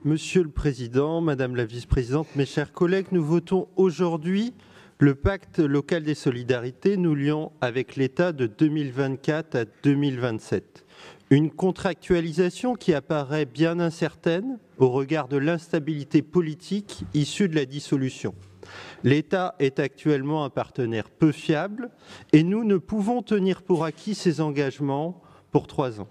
Monsieur le Président, Madame la Vice-présidente, mes chers collègues, nous votons aujourd'hui le pacte local des solidarités nous liant avec l'État de 2024 à 2027. Une contractualisation qui apparaît bien incertaine au regard de l'instabilité politique issue de la dissolution. L'État est actuellement un partenaire peu fiable et nous ne pouvons tenir pour acquis ses engagements pour 3 ans.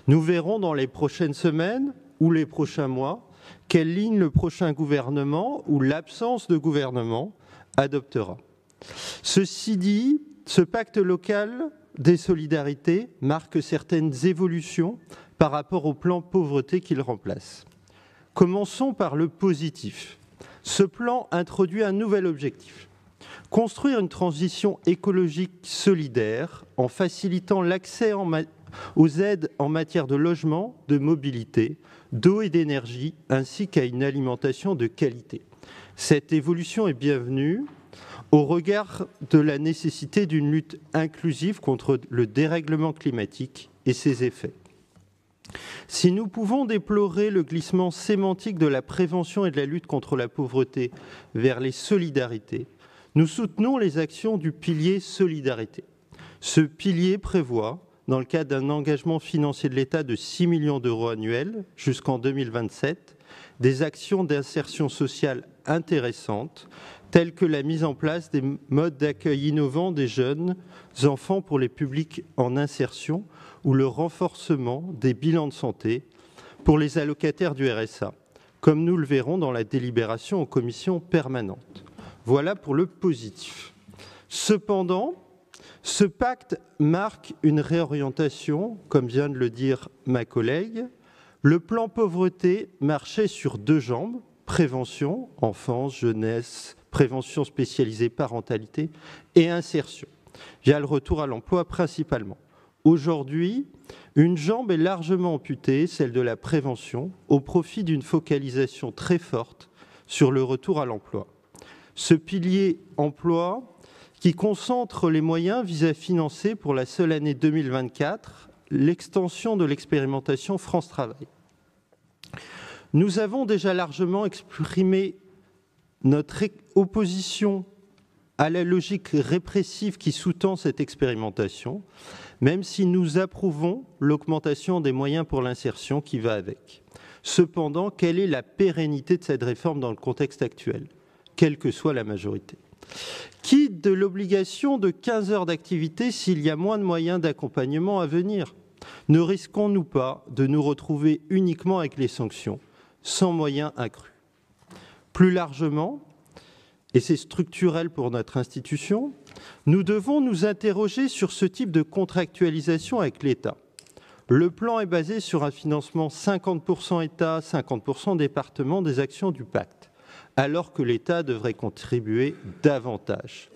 Nous verrons dans les prochaines semaines ou les prochains mois quelle ligne le prochain gouvernement ou l'absence de gouvernement adoptera. Ceci dit, ce pacte local des solidarités marque certaines évolutions par rapport au plan pauvreté qu'il remplace. Commençons par le positif. Ce plan introduit un nouvel objectif. Construire une transition écologique solidaire en facilitant l'accès aux aides en matière de logement, de mobilité, d'eau et d'énergie, ainsi qu'à une alimentation de qualité. Cette évolution est bienvenue au regard de la nécessité d'une lutte inclusive contre le dérèglement climatique et ses effets. Si nous pouvons déplorer le glissement sémantique de la prévention et de la lutte contre la pauvreté vers les solidarités, nous soutenons les actions du pilier solidarité. Ce pilier prévoit, dans le cadre d'un engagement financier de l'État de 6 millions d'euros annuels jusqu'en 2027, des actions d'insertion sociale intéressantes, telles que la mise en place des modes d'accueil innovants des jeunes enfants pour les publics en insertion ou le renforcement des bilans de santé pour les allocataires du RSA, comme nous le verrons dans la délibération en commission permanente. Voilà pour le positif. Cependant, ce pacte marque une réorientation, comme vient de le dire ma collègue. Le plan pauvreté marchait sur 2 jambes, prévention, enfance, jeunesse, prévention spécialisée, parentalité et insertion, via le retour à l'emploi principalement. Aujourd'hui, une jambe est largement amputée, celle de la prévention, au profit d'une focalisation très forte sur le retour à l'emploi. Ce pilier emploi qui concentre les moyens vise à financer pour la seule année 2024 l'extension de l'expérimentation France Travail. Nous avons déjà largement exprimé notre opposition à la logique répressive qui sous-tend cette expérimentation, même si nous approuvons l'augmentation des moyens pour l'insertion qui va avec. Cependant, quelle est la pérennité de cette réforme dans le contexte actuel, quelle que soit la majorité ? Quitte de l'obligation de 15 heures d'activité s'il y a moins de moyens d'accompagnement à venir? Ne risquons-nous pas de nous retrouver uniquement avec les sanctions, sans moyens accrus? Plus largement, et c'est structurel pour notre institution, nous devons nous interroger sur ce type de contractualisation avec l'État. Le plan est basé sur un financement 50% État, 50% département des actions du pacte, alors que l'État devrait contribuer davantage.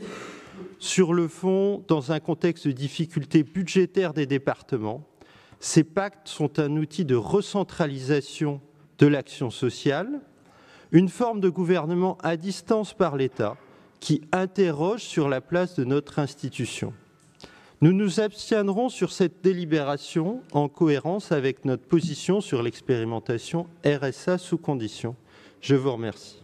Sur le fond, dans un contexte de difficultés budgétaires des départements, ces pactes sont un outil de recentralisation de l'action sociale, une forme de gouvernement à distance par l'État qui interroge sur la place de notre institution. Nous nous abstiendrons sur cette délibération en cohérence avec notre position sur l'expérimentation RSA sous condition. Je vous remercie.